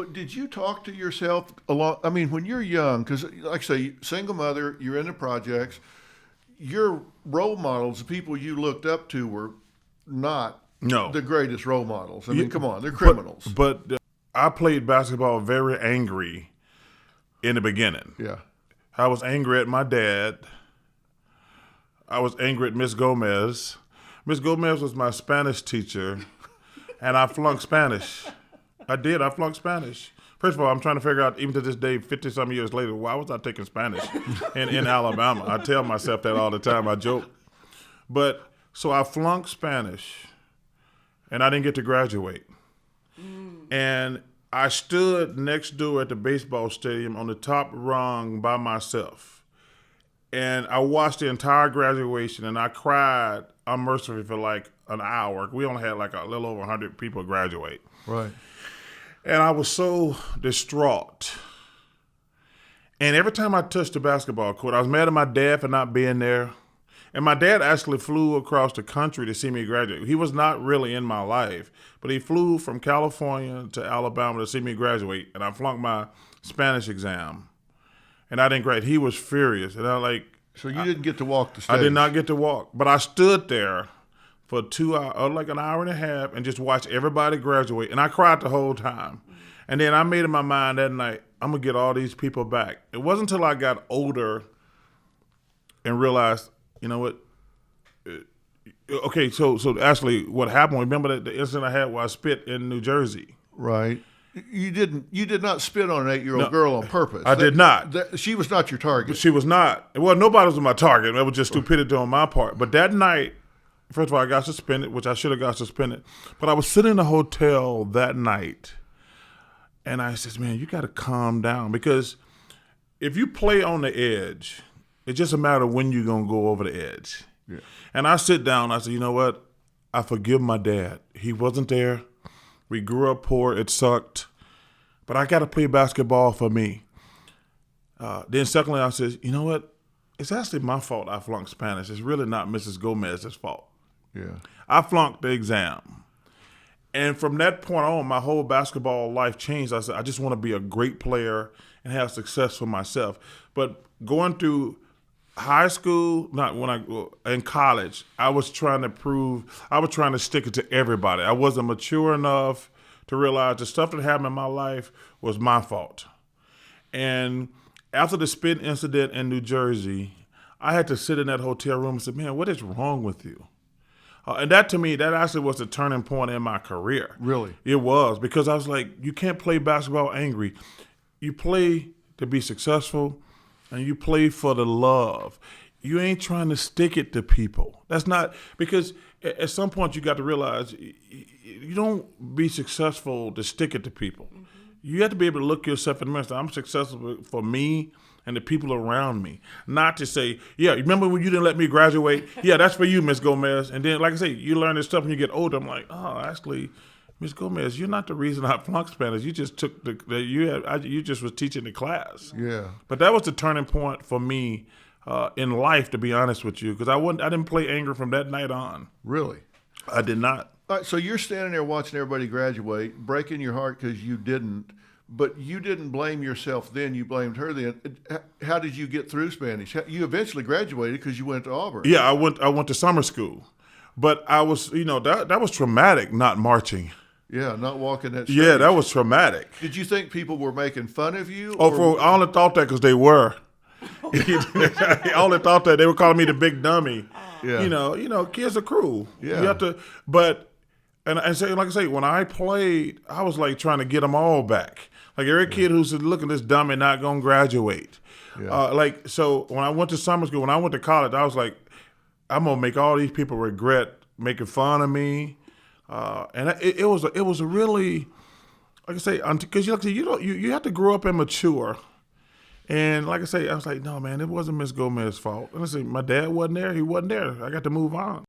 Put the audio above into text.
But did you talk to yourself a lot? I mean, when you're young, because like I say, single mother, you're in the projects, your role models, the people you looked up to were not No. the greatest role models. I mean, come on, they're criminals. But I played basketball very angry in the beginning. Yeah. I was angry at my dad. I was angry at Miss Gomez. Miss Gomez was my Spanish teacher, and I flunked Spanish. I did. I flunked Spanish. First of all, I'm trying to figure out, even to this day, 50-some years later, why was I taking Spanish in Alabama? I tell myself that all the time. I joke. But so I flunked Spanish, and I didn't get to graduate. And I stood next door at the baseball stadium on the top rung by myself. And I watched the entire graduation, and I cried unmercifully for like an hour. We only had like a little over 100 people graduate. Right. And I was so distraught. And every time I touched the basketball court, I was mad at my dad for not being there. And my dad actually flew across the country to see me graduate. He was not really in my life, but he flew from California to Alabama to see me graduate. And I flunked my Spanish exam. And I didn't graduate. He was furious. And So you didn't get to walk the stage? I did not get to walk. But I stood there for 2 hours, like an hour and a half, and just watched everybody graduate. And I cried the whole time. And then I made in my mind that night, I'm going to get all these people back. It wasn't until I got older and realized, you know what? Okay, so actually what happened, remember the incident I had where I spit in New Jersey? Right. You did not spit on an 8-year-old girl on purpose. I did not. She was not your target. She was not. Well, nobody was my target. It was just stupidity on my part. But that night, first of all, I got suspended, which I should have got suspended. But I was sitting in a hotel that night, and I said, man, you got to calm down. Because if you play on the edge, it's just a matter of when you're going to go over the edge. Yeah. And I sit down, I said, you know what? I forgive my dad. He wasn't there. We grew up poor. It sucked. But I got to play basketball for me. Then secondly, I said, you know what? It's actually my fault I flunked Spanish. It's really not Mrs. Gomez's fault. Yeah. I flunked the exam. And from that point on, my whole basketball life changed. I said, I just want to be a great player and have success for myself. But going through high school, in college, I was trying to stick it to everybody. I wasn't mature enough to realize the stuff that happened in my life was my fault. And after the spit incident in New Jersey, I had to sit in that hotel room and say, man, what is wrong with you? And that, to me, that actually was the turning point in my career. Really? It was, because I was like, you can't play basketball angry. You play to be successful, and you play for the love. You ain't trying to stick it to people. That's not, because at some point you got to realize you don't be successful to stick it to people. Mm-hmm. You have to be able to look yourself in the mirror and say, I'm successful for me and the people around me. Not to say, yeah, remember when you didn't let me graduate? Yeah, that's for you, Miss Gomez. And then, like I say, you learn this stuff when you get older. I'm like, oh, actually, Miss Gomez, you're not the reason I flunked Spanish. You just took you just was teaching the class. Yeah. But that was the turning point for me in life, to be honest with you, because I didn't play anger from that night on. Really? I did not. All right, so you're standing there watching everybody graduate, breaking your heart because you didn't, but you didn't blame yourself then. You blamed her then. How did you get through Spanish? You eventually graduated because you went to Auburn. Yeah, I went to summer school, but I was, that was traumatic, not marching. Yeah, not walking that stage. Yeah, that was traumatic. Did you think people were making fun of you? I only thought that because they were. I only thought that they were calling me the big dummy. Yeah. Kids are cruel. Yeah. You have to, and so, like I say, when I played, I was like trying to get them all back. Like every kid who said, look at this dummy not going to graduate. Yeah. So when I went to summer school, when I went to college, I was like, I'm going to make all these people regret making fun of me. And it was a really, like I say, because you have to grow up and mature. And like I say, I was like, no, man, it wasn't Miss Gomez's fault. And I said, my dad wasn't there. He wasn't there. I got to move on.